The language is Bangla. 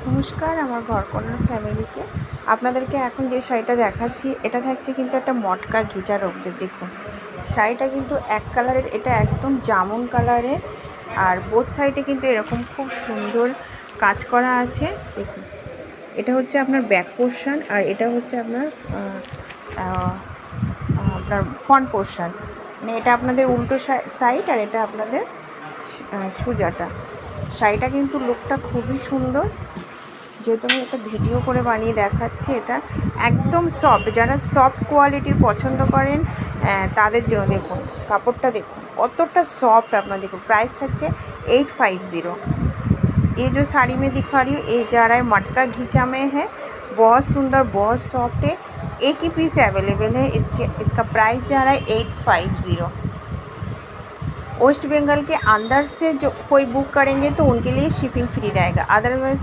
নমস্কার আমার ঘরকন্নার ফ্যামিলিকে। আপনাদেরকে এখন যে শাড়িটা দেখাচ্ছি এটা থাকছে কিন্তু একটা মটকা ঘিচার ওপরে। দেখুন শাড়িটা কিন্তু এক কালারের, এটা একদম জামুন কালারের, আর বোথ সাইডে কিন্তু এরকম খুব সুন্দর কাজ করা আছে। দেখুন এটা হচ্ছে আপনার ব্যাক পোর্শন, আর এটা হচ্ছে আপনার আপনার ফ্রন্ট পোর্শন, মানে এটা আপনাদের উল্টো সাইড আর এটা আপনাদের সোজাটা। শাড়িটা কিন্তু লুকটা খুবই সুন্দর, যেহেতু আমি একটা ভিডিও করে বানিয়ে দেখাচ্ছি। এটা একদম সফট, যারা সফট কোয়ালিটির পছন্দ করেন তাদের জন্য। দেখুন কাপড়টা দেখুন কতটা সফট। আপনার দেখুন प्राइस থাকছে 850। ये जो साड़ी में दिखा रही हूँ ये जा रहा है मटका घिचा में है, बहुत सुंदर बहुत सॉफ्ट है। एक ही पीस अवेलेबल है, इसका प्राइस जा रहा है 850। वेस्ट बंगाल के अंदर से जो कोई बुक करेंगे तो उनके लिए शिपिंग फ्री रहेगा, अदरवाइज